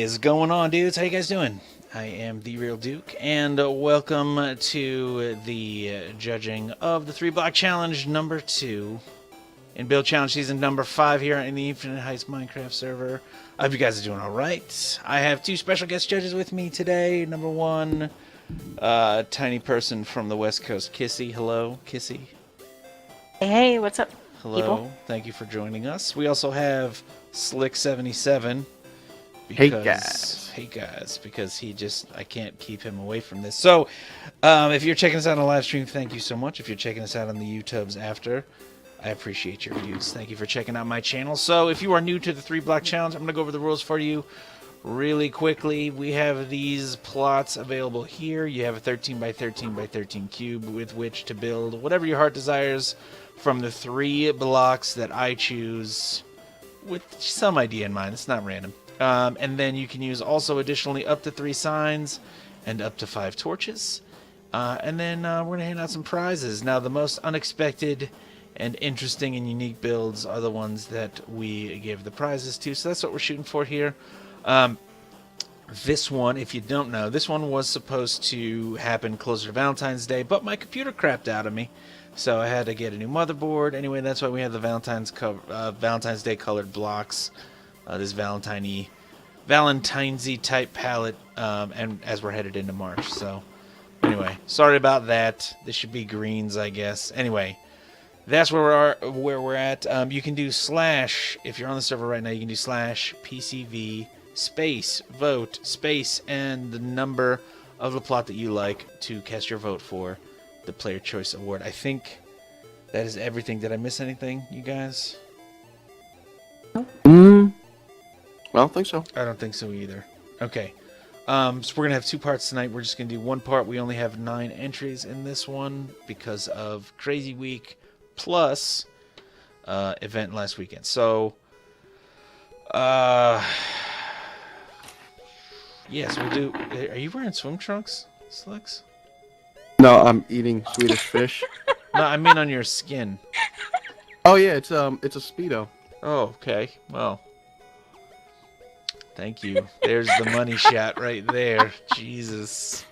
is going on, dudes? How you guys doing? I am TheeRealDuke, and welcome to the judging of the 3 Block Challenge number 2 in Build Challenge Season number 5 here in the InfiniteHeights Minecraft Server. I hope you guys are doing alright. I have two special guest judges with me today. Number one, tiny person from the West Coast, Kissy. Hello, Kissy. Hey, what's up, Hello. people? Thank you for joining us. We also have Slick77. Hey guys, because I can't keep him away from this. So, if you're checking us out on the live stream, thank you so much. If you're checking us out on the YouTubes after, I appreciate your views. Thank you for checking out my channel. So, if you are new to the 3 Block Challenge, I'm going to go over the rules for you really quickly. We have these plots available here. You have a 13 by 13 by 13 cube with which to build whatever your heart desires from the 3 blocks that I choose with some idea in mind. It's not random. And then you can use also additionally up to 3 signs and up to 5 torches. And then we're going to hand out some prizes. Now, the most unexpected and interesting and unique builds are the ones that we gave the prizes to. So that's what we're shooting for here. This one, if you don't know, this one was supposed to happen closer to Valentine's Day, but my computer crapped out of me. So I had to get a new motherboard. Anyway, that's why we have the Valentine's Day colored blocks. This Valentine's-y type palette, and as we're headed into March. So, anyway, sorry about that. This should be greens, I guess. Anyway, that's where we're at. You can do / if you're on the server right now. You can do / PCV space vote space and the number of the plot that you like to cast your vote for the Player Choice Award. I think that is everything. Did I miss anything, you guys? I don't think so. I don't think so either. Okay. So we're going to have 2 parts tonight. We're just going to do 1 part. We only have 9 entries in this one because of Crazy Week plus event last weekend. So, yes, we'll do... Are you wearing swim trunks, Slicks? No, I'm eating Swedish fish. No, I mean on your skin. Oh yeah, it's a Speedo. Oh, okay. Well... Thank you. There's the money shot right there. Jesus.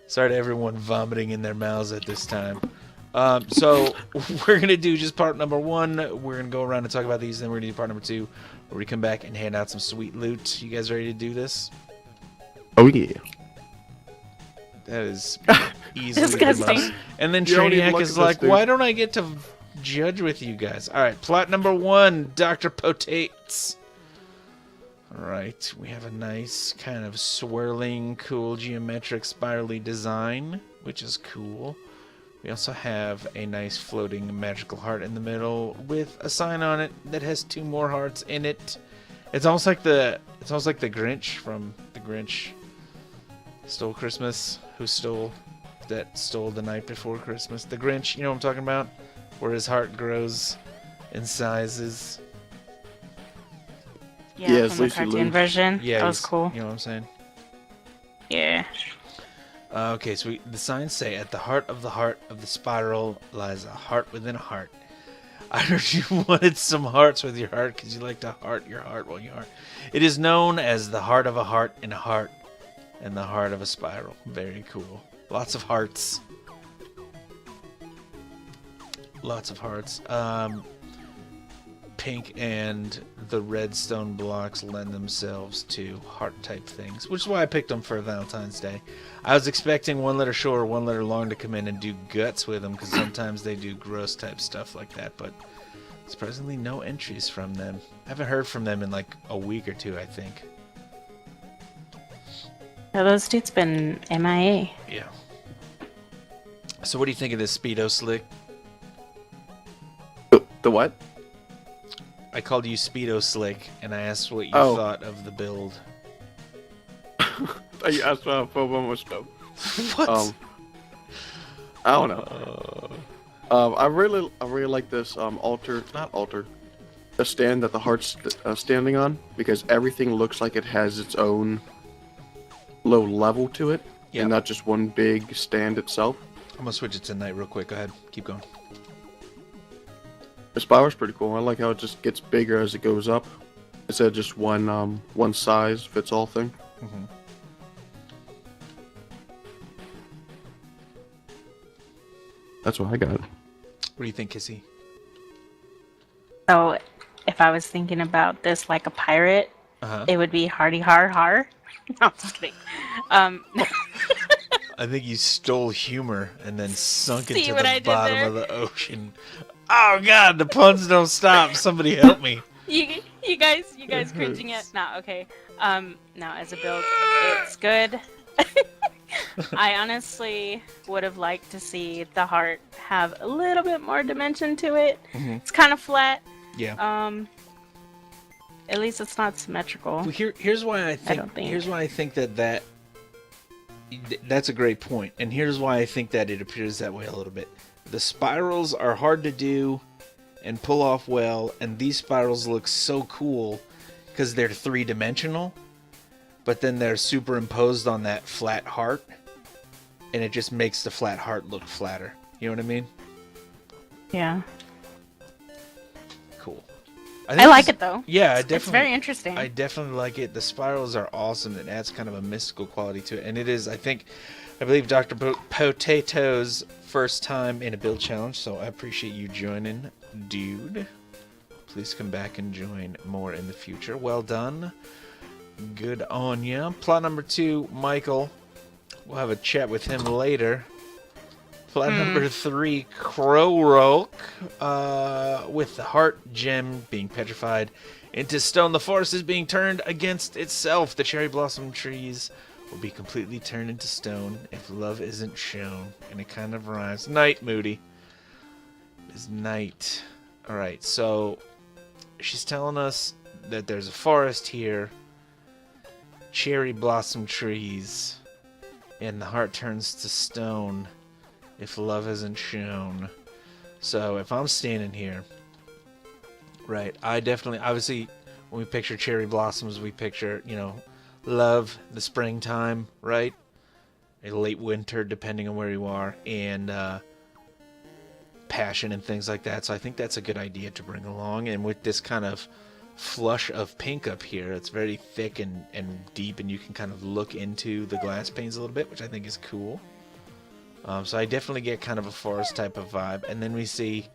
Sorry to everyone vomiting in their mouths at this time. So we're going to do just part number 1. We're going to go around and talk about these. Then we're going to do part number 2 where we come back and hand out some sweet loot. You guys ready to do this? Oh yeah. That is easily Disgusting. the most. And then You don't even Traniac look is at this, like, dude. why don't I get to judge with you guys? All right, plot number 1, Dr. Potates. Alright, we have a nice kind of swirling, cool geometric spirally design, which is cool. We also have a nice floating magical heart in the middle with a sign on it that has 2 more hearts in it. It's almost like the Grinch from The Grinch Stole Christmas, who stole the night before Christmas. The Grinch, you know what I'm talking about? Where his heart grows in sizes. Yeah, it's from the Lucy cartoon Liu. version. Yeah, That was cool. You know what I'm saying? Yeah. Okay, so the signs say, at the heart of the spiral lies a heart within a heart. I heard you wanted some hearts with your heart because you like to heart your heart while you heart. It is known as the heart of a heart in a heart and the heart of a spiral. Very cool. Lots of hearts. Lots of hearts. Pink and the redstone blocks lend themselves to heart type things, which is why I picked them for Valentine's Day. I was expecting 1 letter short or 1 letter long to come in and do guts with them, because sometimes they do gross type stuff like that, but surprisingly no entries from them. I haven't heard from them in like a week or 2, I think. Well, those dudes been MIA. Yeah. So what do you think of this Speedo, Slick? The what? I called you Speedo Slick, and I asked what you Oh. thought of the build. I asked for more stuff. What? I don't know. I really like this the stand that the heart's standing on, because everything looks like it has its own low level to it, Yep. and not just one big stand itself. I'm gonna switch it to night real quick. Go ahead. Keep going. The spiral's pretty cool. I like how it just gets bigger as it goes up, instead of just one size fits all thing. Mm-hmm. That's what I got. What do you think, Kissy? So, if I was thinking about this like a pirate, Uh-huh. it would be hardy har har. No, I'm just kidding. I think you stole humor and then sunk See into what I the did bottom there? of the ocean. Oh God, the puns don't stop. Somebody help me. You guys cringing at? Nah, okay. No, as a build, it's good. I honestly would have liked to see the heart have a little bit more dimension to it. Mm-hmm. It's kind of flat. Yeah. At least it's not symmetrical. Well, here's why I think. don't think. Here's why I think that's a great point, and here's why I think that it appears that way a little bit. The spirals are hard to do and pull off well, and these spirals look so cool because they're three-dimensional, but then they're superimposed on that flat heart, and it just makes the flat heart look flatter. You know what I mean? Yeah. Cool. I like it though. Yeah, It's very interesting. I definitely like it. The spirals are awesome. It adds kind of a mystical quality to it, and it is, I believe, Dr. Potato's first time in a build challenge. So I appreciate you joining, dude. Please come back and join more in the future. Well done. Good on ya. Plot number 2, Michael. We'll have a chat with him later. Plot number 3, Crowroke, with the heart gem being petrified into stone. The forest is being turned against itself. The cherry blossom trees will be completely turned into stone if love isn't shown. And it kind of rhymes. Night, Moody. It's night. Alright, so she's telling us that there's a forest here, cherry blossom trees, and the heart turns to stone if love isn't shown. So if I'm standing here, right, I definitely, obviously, when we picture cherry blossoms, we picture, love, the springtime, right? A late winter, depending on where you are, and passion and things like that. So I think that's a good idea to bring along. And with this kind of flush of pink up here, it's very thick and deep, and you can kind of look into the glass panes a little bit, which I think is cool. So I definitely get kind of a forest type of vibe. And then we see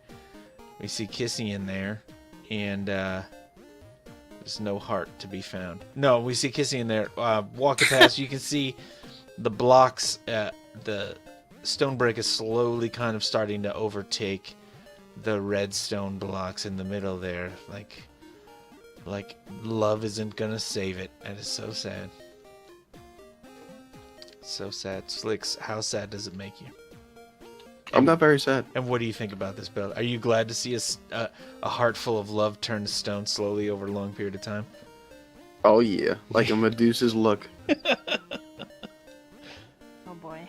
Kissy in there, and there's no heart to be found. No, we see Kissy in there. Walking past, you can see the blocks. The stone brick is slowly kind of starting to overtake the red stone blocks in the middle there. Like love isn't gonna save it. That is so sad. So sad. Slicks, how sad does it make you? I'm not very sad. And what do you think about this build? Are you glad to see a heart full of love turn to stone slowly over a long period of time? Oh yeah, like a Medusa's look. Oh boy.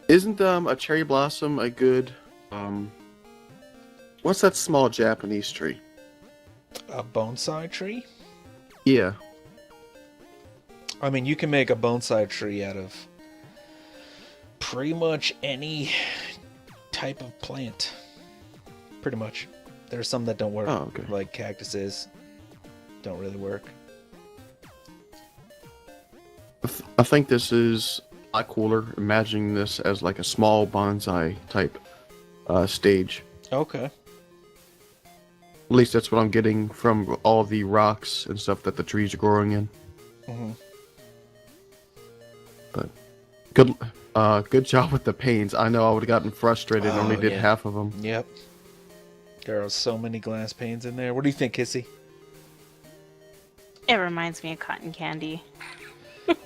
Isn't a cherry blossom a good what's that small Japanese tree? A bonsai tree? Yeah. I mean, you can make a bonsai tree out of pretty much any type of plant. Pretty much. There are some that don't work. Oh, okay. Like cactuses don't really work. I think this is a lot cooler, imagining this as like a small bonsai type stage. Okay. At least that's what I'm getting from all the rocks and stuff that the trees are growing in. Mm-hmm. But good job with the panes. I know I would have gotten frustrated and only did half of them. Yep. There are so many glass panes in there. What do you think, Kissy? It reminds me of cotton candy.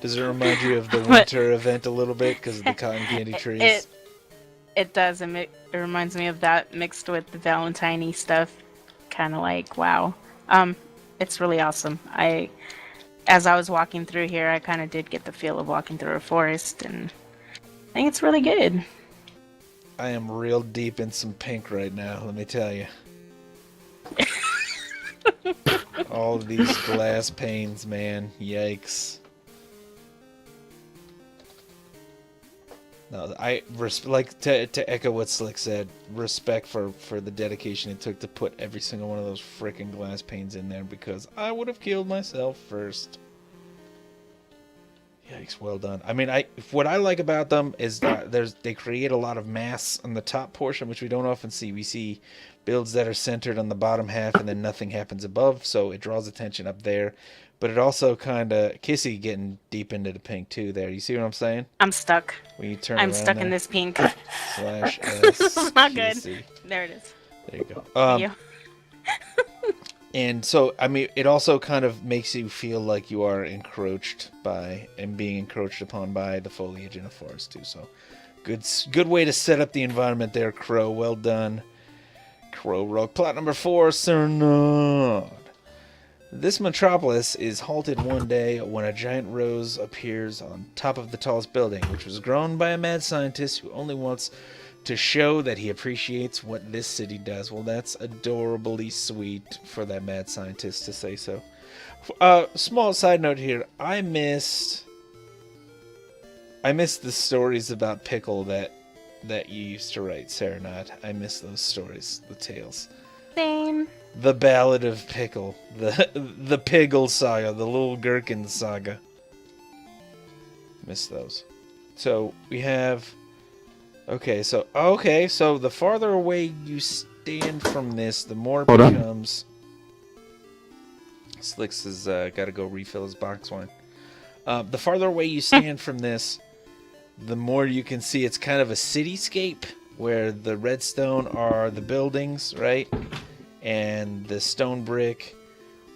Does it remind you of the winter event a little bit because of the cotton candy trees? It does. It reminds me of that mixed with the Valentine-y stuff. Kind of like, wow. It's really awesome. As I was walking through here, I kind of did get the feel of walking through a forest, and I think it's really good. I am real deep in some pink right now, let me tell you. All of these glass panes, man. Yikes. No, I like to echo what Slick said. Respect for the dedication it took to put every single one of those freaking glass panes in there, because I would have killed myself first. Yikes! Well done. I mean, what I like about them is that they create a lot of mass on the top portion, which we don't often see. We see builds that are centered on the bottom half, and then nothing happens above, so it draws attention up there. But it also kind of Kissy getting deep into the pink too. There, you see what I'm saying? I'm stuck. When you turn I'm around stuck there, in this pink. slash S Not good. Kissy. There it is. There you go. Thank you. And so, I mean, it also kind of makes you feel like you are encroached by and being encroached upon by the foliage in the forest too. So, good way to set up the environment there, Crow. Well done, Crow Rogue. Plot number 4, Cernod. This metropolis is halted one day when a giant rose appears on top of the tallest building, which was grown by a mad scientist who only wants to show that he appreciates what this city does. Well, that's adorably sweet for that mad scientist to say so. Small side note here. I missed the stories about Pickle that you used to write, Serenade. I miss those stories, the tales. Same. The Ballad of Pickle, the Piggle saga, the Little Gherkin saga. Miss those. So we have. Okay, so the farther away you stand from this, the more it becomes. Slicks has got to go refill his box wine. The farther away you stand from this, the more you can see it's kind of a cityscape where the redstone are the buildings, right? And the stone brick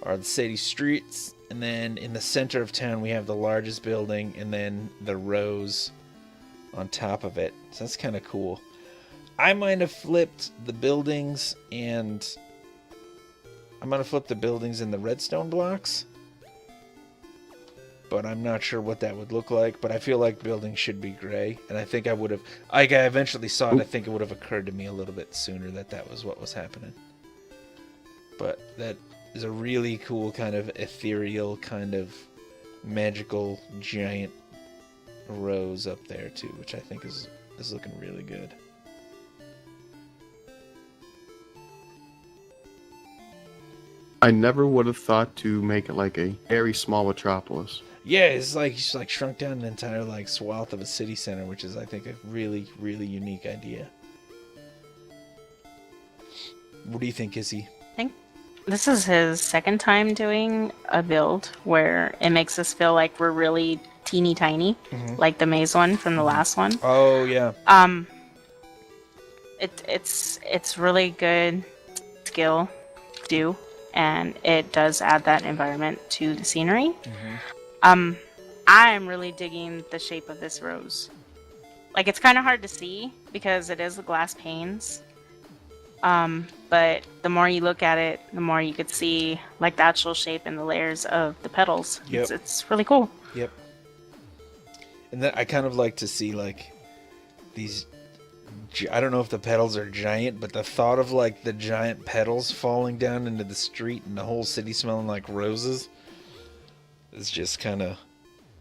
are the city streets. And then in the center of town, we have the largest building, and then the rows on top of it. So that's kind of cool. I might have flipped the buildings and I'm going to flip the buildings in the redstone blocks. But I'm not sure what that would look like. But I feel like buildings should be gray. And I think I would have... I eventually saw it. I think it would have occurred to me a little bit sooner that was what was happening. But that is a really cool kind of ethereal, kind of magical, giant rows up there too, which I think is looking really good. I never would have thought to make it like a very small metropolis. Yeah, it's like shrunk down an entire like swath of a city center, which is I think a really, really unique idea. What do you think, Izzy? I think this is his second time doing a build where it makes us feel like we're really teeny tiny, like the maze one from the last one. Oh yeah. It's really good skill do, and it does add that environment to the scenery. I'm really digging the shape of this rose. Like, it's kind of hard to see because it is the glass panes. But the more you look at it, the more you could see like the actual shape and the layers of the petals. Yep. It's really cool. Yep. And then I kind of like to see like these. I don't know if the petals are giant, but the thought of like the giant petals falling down into the street and the whole city smelling like roses is just kind of,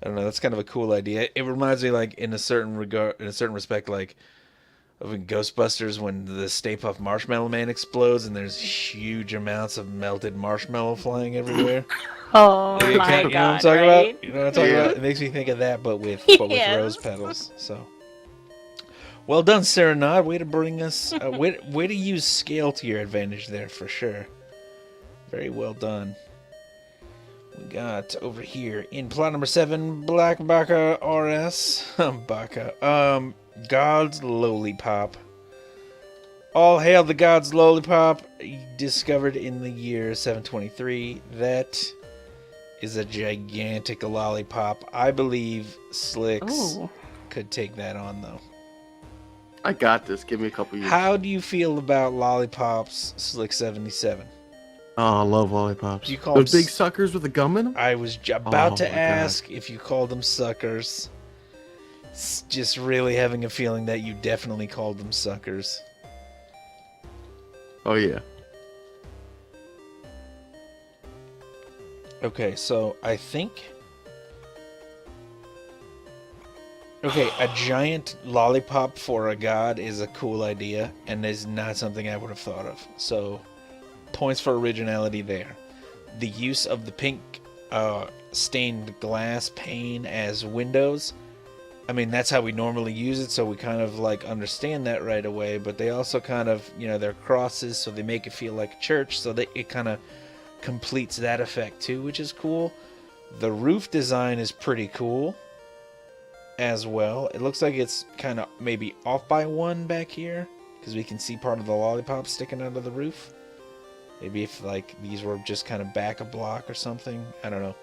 I don't know. That's kind of a cool idea. It reminds me, like in a certain respect, like of in Ghostbusters when the Stay Puft Marshmallow Man explodes and there's huge amounts of melted marshmallow flying everywhere. Oh You my know what I'm god! talking Right? about? You know what I'm talking about? It makes me think of that, but with Yes. rose petals. So, well done, Serenade. Way to bring us. Way to use scale to your advantage there for sure. Very well done. We got over here in plot number 7, Black Baka RS. Baka. God's Lollipop. All hail the God's Lollipop, discovered in the year 723. That is a gigantic lollipop. I believe Slicks Ooh. could take that on, though. I got this. Give me a couple years. How do you feel about lollipops, Slick 77? Oh, I love lollipops. You call Those them big suckers with the gum in them? I was about Oh to my God. ask if you called them suckers. Just really having a feeling that you definitely called them suckers. Oh, yeah. Okay, so I think... Okay, a giant lollipop for a god is a cool idea, and is not something I would have thought of. So, points for originality there. The use of the pink stained glass pane as windows. I mean, that's how we normally use it, so we kind of like understand that right away. But they also kind of, you know, they're crosses, so they make it feel like a church. So it kind of completes that effect too, which is cool. The roof design is pretty cool as well. It looks like it's kind of maybe off by one back here, because we can see part of the lollipop sticking out of the roof. Maybe if like these were just kind of back a block or something. I don't know.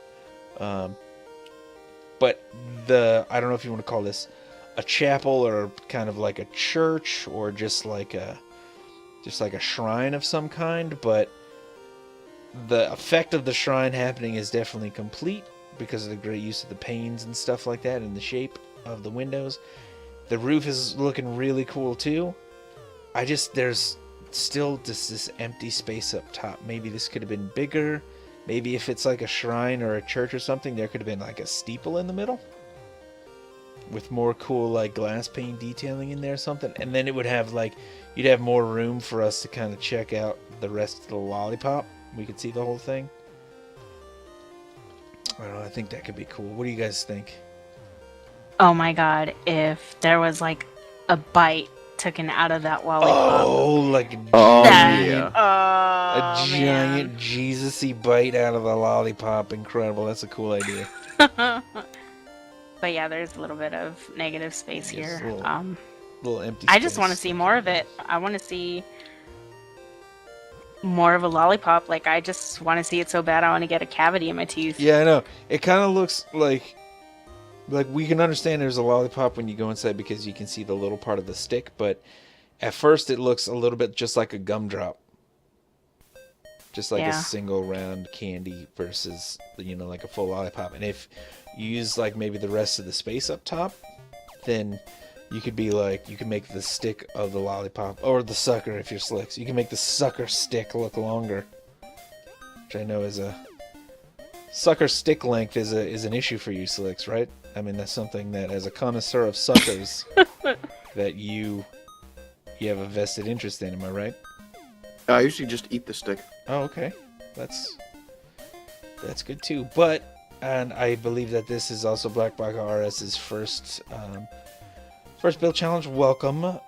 But I don't know if you want to call this a chapel or kind of like a church or just like a shrine of some kind, but the effect of the shrine happening is definitely complete because of the great use of the panes and stuff like that and the shape of the windows. The roof is looking really cool too. There's still just this empty space up top. Maybe this could have been bigger. Maybe if it's like a shrine or a church or something, there could have been like a steeple in the middle with more cool like glass pane detailing in there or something. And then it would have like, you'd have more room for us to kind of check out the rest of the lollipop. We could see the whole thing. I don't know, I think that could be cool. What do you guys think? Oh my god, if there was like a bite taken out of that lollipop. Oh, like a giant Jesus-y bite out of the lollipop. Incredible. That's a cool idea. But yeah, there's a little bit of negative space here. Little empty I space. just want to see more of it. I want to see more of a lollipop. Like, I just want to see it so bad I want to get a cavity in my teeth. Yeah, I know. It kind of looks like we can understand there's a lollipop when you go inside because you can see the little part of the stick, but at first it looks a little bit just like a gumdrop. Just like a single round candy versus, you know, like a full lollipop. And if you use like maybe the rest of the space up top, then you could be like, you can make the stick of the lollipop, or the sucker if you're Slicks. You can make the sucker stick look longer, which I know is a sucker stick length is an issue for you, Slicks, right? I mean, that's something that, as a connoisseur of suckers, that you have a vested interest in. Am I right? I usually just eat the stick. Oh, okay. That's good too. And I believe that this is also Black Box RS's first build challenge. Welcome,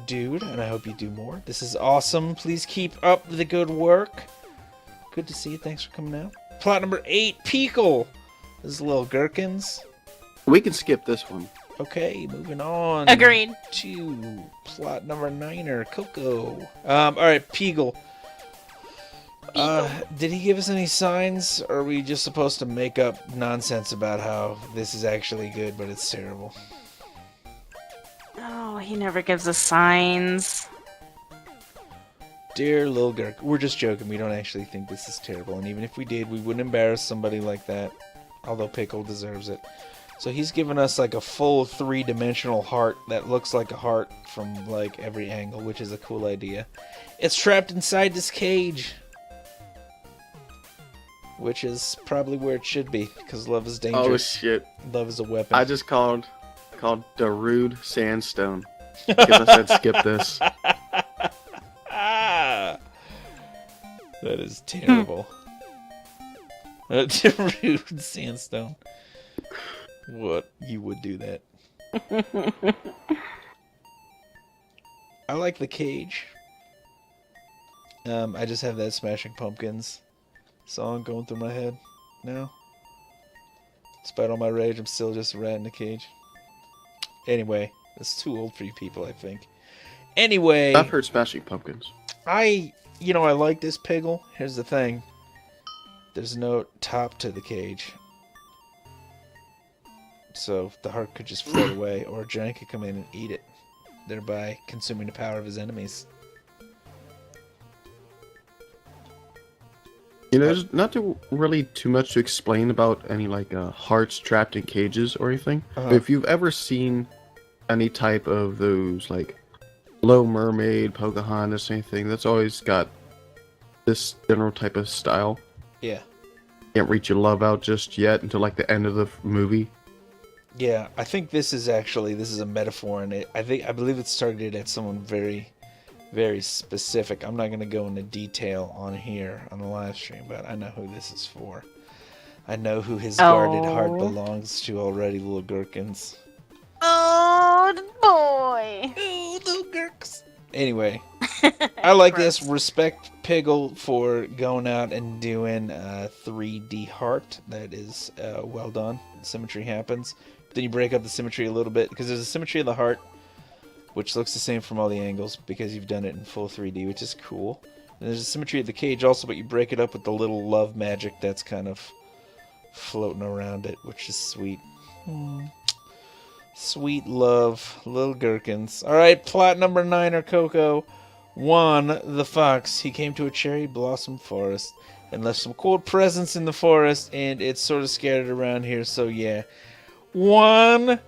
dude, and I hope you do more. This is awesome. Please keep up the good work. Good to see you. Thanks for coming out. Plot number 8, Peekle. This is little gherkins. We can skip this one. Okay, moving on. Agreed. To plot number 9, Coco. All right, Peegle. Did he give us any signs, or are we just supposed to make up nonsense about how this is actually good, but it's terrible? Oh, he never gives us signs. Dear little Gurk, we're just joking. We don't actually think this is terrible, and even if we did, we wouldn't embarrass somebody like that, although Pickle deserves it. So he's given us like a full 3-dimensional heart that looks like a heart from like every angle, which is a cool idea. It's trapped inside this cage, which is probably where it should be, because love is dangerous. Oh shit! Love is a weapon. I just called the rude sandstone because I said skip this. That is terrible. Rude sandstone. What? You would do that. I like the cage. I just have that Smashing Pumpkins song going through my head now. Despite all my rage, I'm still just a rat in a cage. Anyway, that's too old for you people, I think. Anyway, I've heard Smashing Pumpkins. I like this Piggle. Here's the thing. There's no top to the cage. So the heart could just float away, or a giant could come in and eat it, thereby consuming the power of his enemies. You know, there's not really too much to explain about any like hearts trapped in cages or anything. But if you've ever seen any type of those like Little Mermaid, Pocahontas, anything, that's always got this general type of style. Yeah. Can't reach your love out just yet until like the end of the movie. Yeah, I think this is a metaphor, and I believe it's targeted at someone very, very specific. I'm not going to go into detail on here on the live stream, but I know who this is for. I know who his guarded heart Oh. belongs to already, little gherkins. Oh, boy. Oh, little gherks. Anyway, I like this. Gross. Respect Piggle for going out and doing 3D heart. That is well done. Symmetry happens. Then you break up the symmetry a little bit because there's a symmetry of the heart, which looks the same from all the angles because you've done it in full 3D, which is cool. And there's a symmetry of the cage also, but you break it up with the little love magic that's kind of floating around it, which is sweet. Sweet love, little gherkins. Alright, plot number 9 or Coco. 1. The fox. He came to a cherry blossom forest and left some cool presents in the forest, and it's sort of scattered around here, so yeah. 1.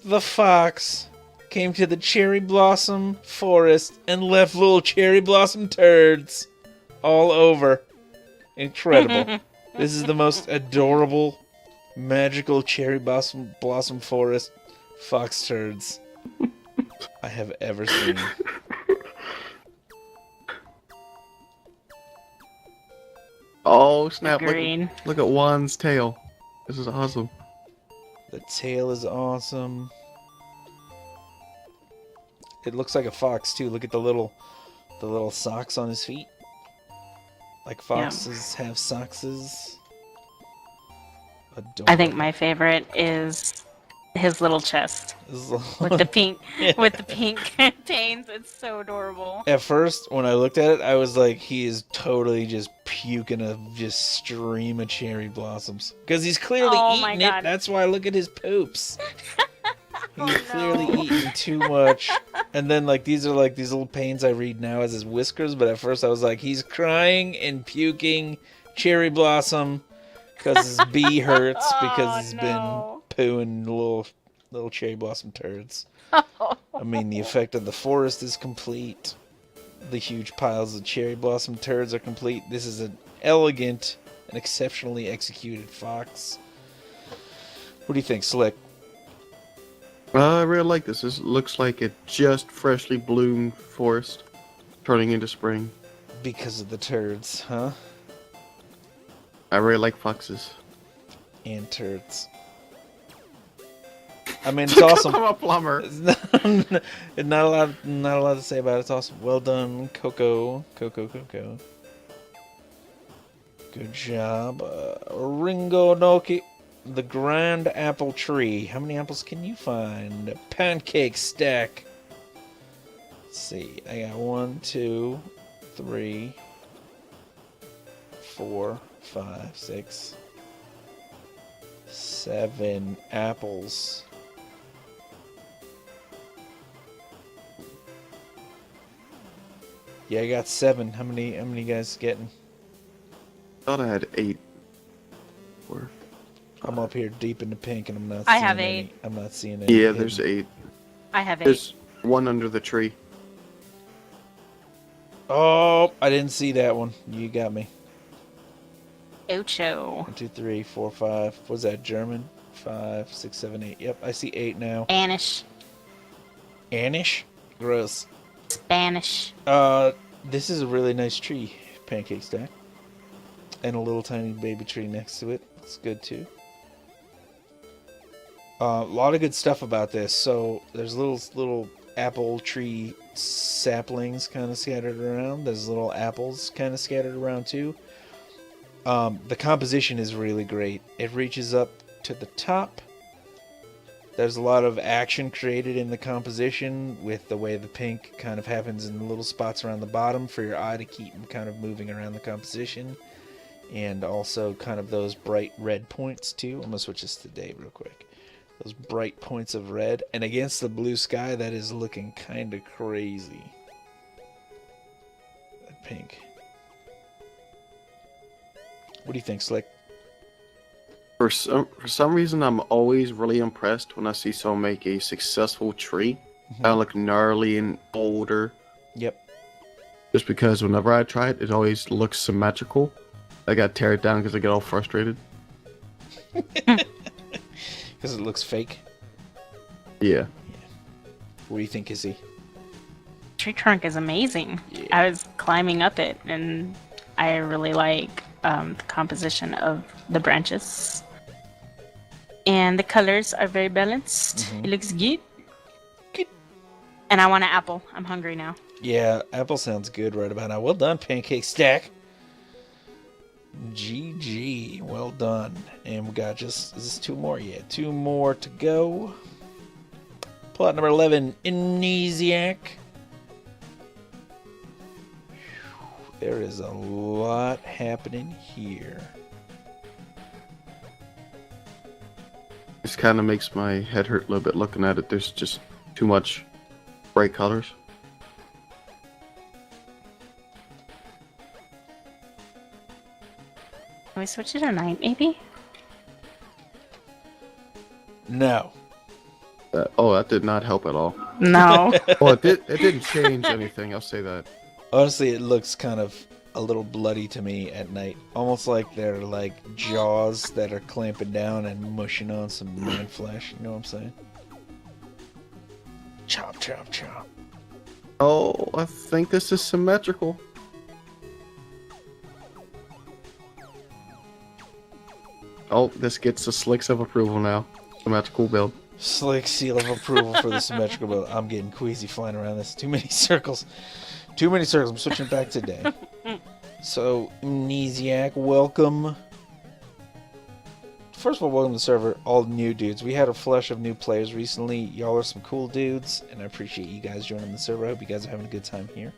The fox came to the cherry blossom forest and left little cherry blossom turds all over. Incredible. This is the most adorable, magical cherry blossom forest fox turds I have ever seen. Oh snap! Green. Look at Juan's tail. This is awesome. The tail is awesome. It looks like a fox too. Look at the little socks on his feet. Like foxes have sockses. Adorable. I think my favorite is his little chest with the pink panes. It's so adorable. At first, when I looked at it, I was like, he is totally just puking a just stream of cherry blossoms. Because he's clearly eating it. That's why I look at his poops. He's clearly eating too much. And then, like, these are like these little panes I read now as his whiskers. But at first, I was like, he's crying and puking cherry blossom because his bee hurts because he's been pooing little cherry blossom turds. I mean, the effect of the forest is complete. The huge piles of cherry blossom turds are complete. This is an elegant and exceptionally executed fox. What do you think, Slick? I really like this. This looks like a just freshly bloomed forest turning into spring. Because of the turds, huh? I really like foxes. And turds. I mean, it's awesome. I'm a plumber. Not a lot to say about it. It's awesome. Well done, Coco. Coco. Good job. Ringo Noki. The Grand Apple Tree. How many apples can you find? A pancake stack. Let's see. I got 1, 2, 3, 4, 5, 6, 7 apples. Yeah, I got 7. How many you guys getting? Thought I had 8. 4. I'm up here deep in the pink and I'm not I seeing have any. 8. I'm not seeing any. Yeah, there's 8. I have 8. There's one under the tree. Oh, I didn't see that one. You got me. Ocho. 1, 2, 3, 4, 5. Was that German? 5, 6, 7, 8. Yep, I see 8 now. Spanish. Anish? Gross. Spanish. This is a really nice tree, pancake stack. And a little tiny baby tree next to it. Looks good too. A lot of good stuff about this. So there's little apple tree saplings kind of scattered around. There's little apples kind of scattered around too. The composition is really great. It reaches up to the top. There's a lot of action created in the composition with the way the pink kind of happens in the little spots around the bottom for your eye to keep kind of moving around the composition. And also kind of those bright red points too. I'm going to switch this to Dave real quick. Those bright points of red. And against the blue sky, that is looking kind of crazy. That pink. What do you think, Slick? For some reason, I'm always really impressed when I see someone make a successful tree. I look gnarly and older. Yep. Just because whenever I try it, it always looks symmetrical. I gotta tear it down because I get all frustrated. Because it looks fake? Yeah. What do you think, Izzy? Tree trunk is amazing. Yeah. I was climbing up it, and I really like the composition of the branches. And the colors are very balanced. It looks good. Good. And I want an apple. I'm hungry now. Yeah, apple sounds good right about now. Well done, Pancake Stack. GG. Well done. And we got just, is this 2 more? Yeah, 2 more to go. Plot number 11, Amnesiac. There is a lot happening here. This kind of makes my head hurt a little bit looking at it. There's just too much bright colors. Can we switch it to night, maybe? No. That did not help at all. No. Well, it didn't change anything. I'll say that. Honestly, it looks kind of a little bloody to me at night. Almost like they're like jaws that are clamping down and mushing on some man flesh. You know what I'm saying? Chomp, chomp, chomp. Oh, I think this is symmetrical. Oh, this gets the slicks of approval now. Symmetrical build. Slick seal of approval for the symmetrical build. I'm getting queasy flying around this. Too many circles. Too many circles. I'm switching back today. So, Amnesiac, welcome. First of all, welcome to the server, all new dudes. We had a flush of new players recently. Y'all are some cool dudes, and I appreciate you guys joining the server. I hope you guys are having a good time here.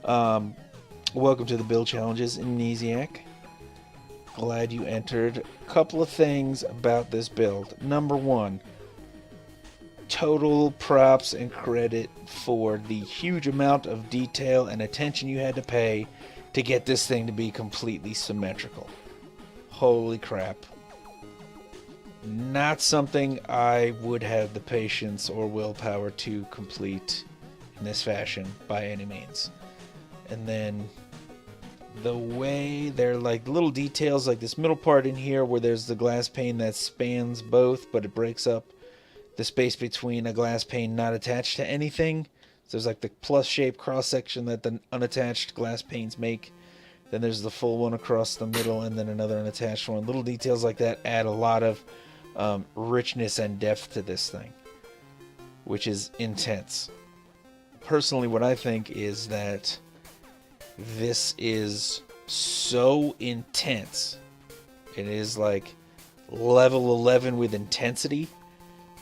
Welcome to the build challenges, Amnesiac. Glad you entered. A couple of things about this build. Number 1, total props and credit for the huge amount of detail and attention you had to pay to get this thing to be completely symmetrical. Holy crap. Not something I would have the patience or willpower to complete in this fashion by any means. And then the way they're like little details, like this middle part in here where there's the glass pane that spans both, but it breaks up the space between a glass pane not attached to anything. So there's like the plus shape cross section that the unattached glass panes make. Then there's the full one across the middle, and then another unattached one. Little details like that add a lot of richness and depth to this thing, which is intense. Personally, what I think is that this is so intense. It is like level 11 with intensity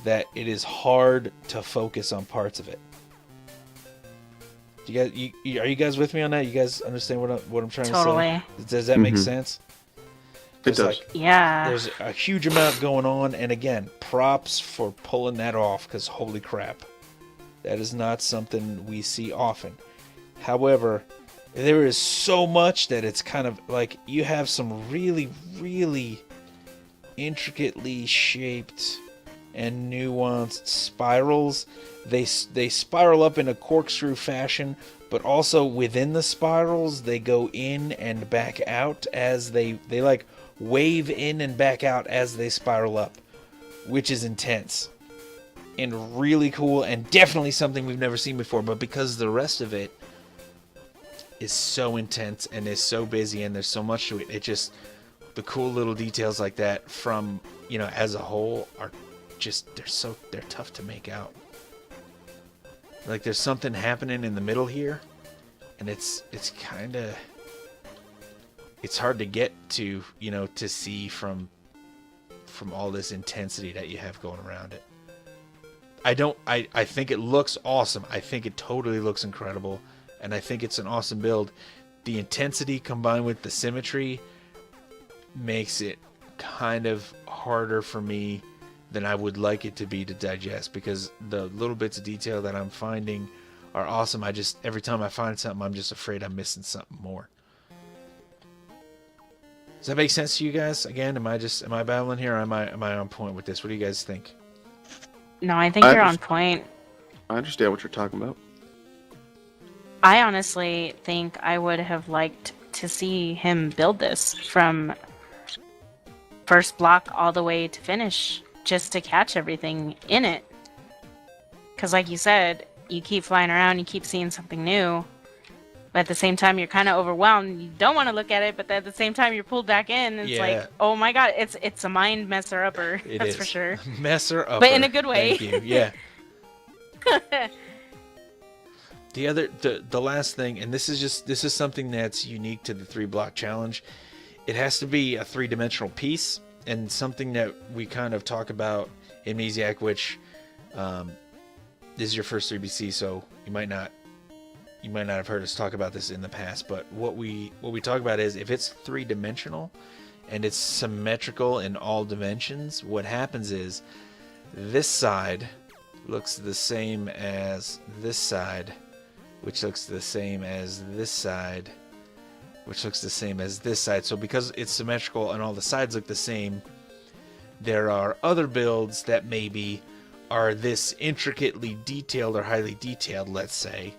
that it is hard to focus on parts of it. Do you guys, are you guys with me on that? You guys understand what I'm trying to say? Does that make sense? It does. Like, Yeah. there's a huge amount going on, and again, props for pulling that off, because holy crap, that is not something we see often. However, there is so much that it's kind of like you have some really, really intricately shaped and nuanced spirals. They spiral up in a corkscrew fashion, but also within the spirals they go in and back out as they like wave in and back out as they spiral up, which is intense and really cool, and definitely something we've never seen before. But because the rest of it is so intense and is so busy and there's so much to it, it just, the cool little details like that from, you know, as a whole are just, they're tough to make out. Like there's something happening in the middle here, and it's kind of, it's hard to get to, you know, to see from all this intensity that you have going around it. I think it looks awesome. I think it totally looks incredible, and I think it's an awesome build. The intensity combined with the symmetry makes it kind of harder for me than I would like it to be to digest, because the little bits of detail that I'm finding are awesome. I just, every time I find something, I'm just afraid I'm missing something more. Does that make sense to you guys? Again, am I babbling here, or am I on point with this? What do you guys think? No, I think you're on point. I understand what you're talking about. I honestly think I would have liked to see him build this from first block all the way to finish, just to catch everything in it. Because like you said, you keep flying around, you keep seeing something new, But at the same time, you're kind of overwhelmed. You don't want to look at it, but at the same time, you're pulled back in. And it's like, oh my god, it's a mind messer upper. That's for sure. Messer upper. But in a good way. Thank you. Yeah. The last thing, and this is something that's unique to the 3 Block Challenge. It has to be a 3-dimensional piece, and something that we kind of talk about in Amnesiac, which this is your first 3BC, so you might not have heard us talk about this in the past. But what we talk about is if it's 3-dimensional and it's symmetrical in all dimensions, what happens is this side looks the same as this side, which looks the same as this side, which looks the same as this side. So because it's symmetrical and all the sides look the same, there are other builds that maybe are this intricately detailed or highly detailed, let's say,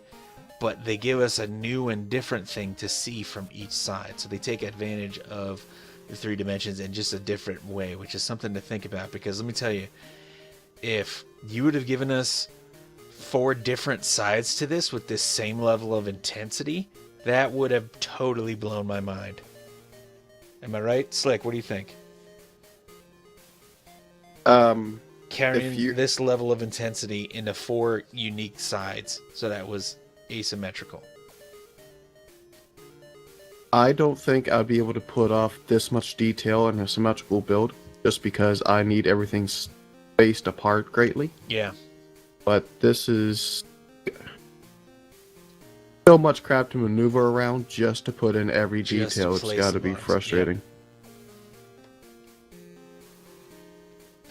but they give us a new and different thing to see from each side. So they take advantage of the 3 dimensions in just a different way, which is something to think about. Because let me tell you, if you would have given us 4 different sides to this with this same level of intensity, that would have totally blown my mind. Am I right? Slick, what do you think? Carrying this level of intensity into 4 unique sides, so that was asymmetrical. I don't think I'd be able to put off this much detail in a symmetrical build, just because I need everything spaced apart greatly. Yeah. But this is so much crap to maneuver around just to put in every detail. It's got to be frustrating. Yeah.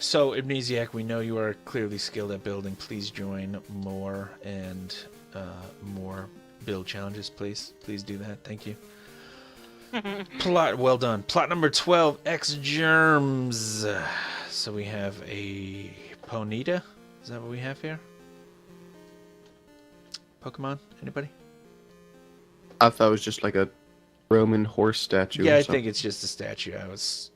So, Amnesiac, we know you are clearly skilled at building. Please join more and more build challenges, please. Please do that. Thank you. Plot, well done. Plot number 12, X Germs. So we have a Ponyta. Is that what we have here? Pokemon? Anybody? I thought it was just like a Roman horse statue. Yeah, I think it's just a statue. I was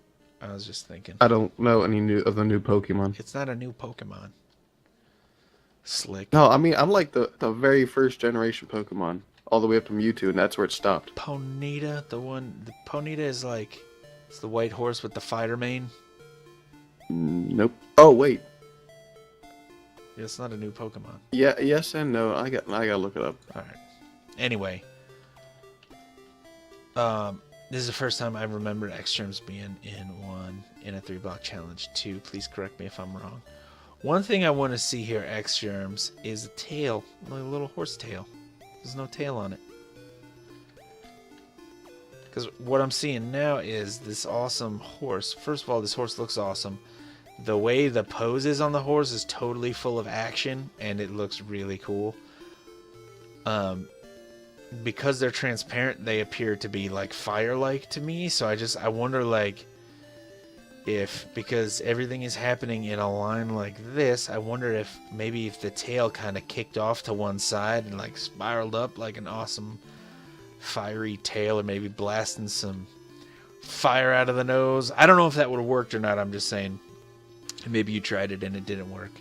just thinking. I don't know any of the new Pokemon. It's not a new Pokemon. Slick. No, I mean, I'm like the very first generation Pokemon, all the way up to Mewtwo, and that's where it stopped. Ponyta, the Ponyta is like, it's the white horse with the fighter mane. Nope. Oh wait. Yeah, it's not a new Pokemon. Yeah, yes and no. I gotta look it up. All right. Anyway, this is the first time I remember X-Terms being in a 3 Block Challenge. 2, please correct me if I'm wrong. One thing I want to see here, X-Germs, is a tail, like a little horse tail. There's no tail on it. Because what I'm seeing now is this awesome horse. First of all, this horse looks awesome. The way the pose is on the horse is totally full of action, and it looks really cool. Because they're transparent, they appear to be like fire-like to me. So I wonder, like, if, because everything is happening in a line like this, I wonder if maybe if the tail kind of kicked off to one side and like spiraled up like an awesome fiery tail, or maybe blasting some fire out of the nose. I don't know if that would have worked or not. I'm just saying, maybe you tried it and it didn't work.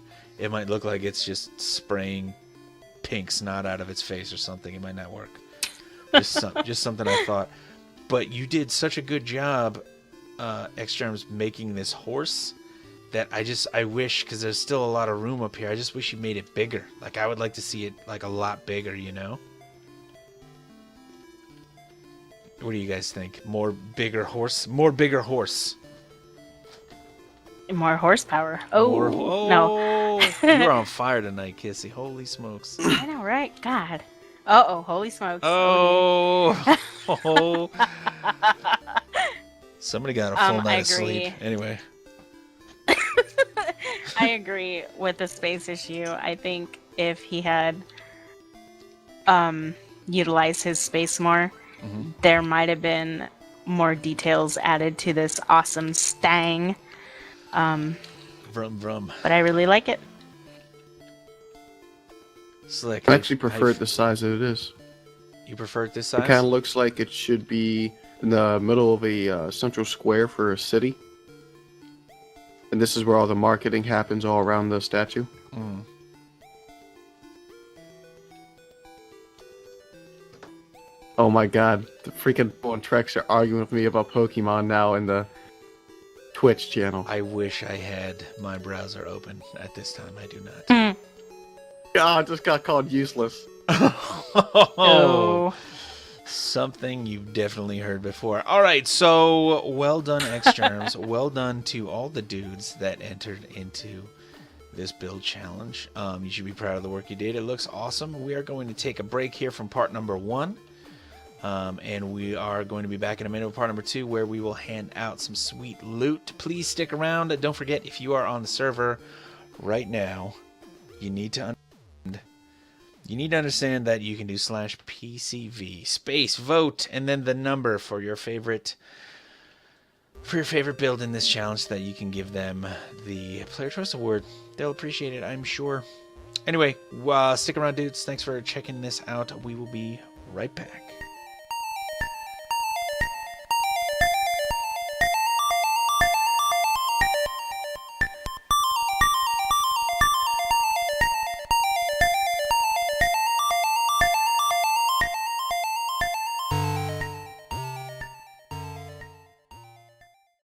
It might look like it's just spraying pink snot out of its face or something. It might not work. Just something I thought. But you did such a good job, X-Germs, making this horse, that I wish, because there's still a lot of room up here, I just wish you made it bigger. Like, I would like to see it like a lot bigger, you know? What do you guys think? More bigger horse? More bigger horse. More horsepower. Oh, no. You're on fire tonight, Kissy. Holy smokes. I know, right? God. Uh-oh, holy smokes. Oh. Oh. Somebody got a full night of sleep. Anyway. I agree with the space issue. I think if he had utilized his space more, there might have been more details added to this awesome stang. Vroom vroom. But I really like it. Slick. I actually prefer it the size that it is. You prefer it this size? It kind of looks like it should be in the middle of a central square for a city. And this is where all the marketing happens, all around the statue. Oh my god, the freaking on Trex are arguing with me about Pokemon now in the Twitch channel. I wish I had my browser open at this time. I do not. God, just got called useless. Oh. Something you've definitely heard before. All right, so well done, X-Germs. Well done to all the dudes that entered into this build challenge. You should be proud of the work you did. It looks awesome. We are going to take a break here from part number 1. And we are going to be back in a minute with part number 2, where we will hand out some sweet loot. Please stick around. Don't forget, if you are on the server right now, you need to understand that you can do /PCV space vote and then the number for your favorite build in this challenge, so that you can give them the Player Choice Award. They'll appreciate it, I'm sure. Anyway, stick around, dudes. Thanks for checking this out. We will be right back.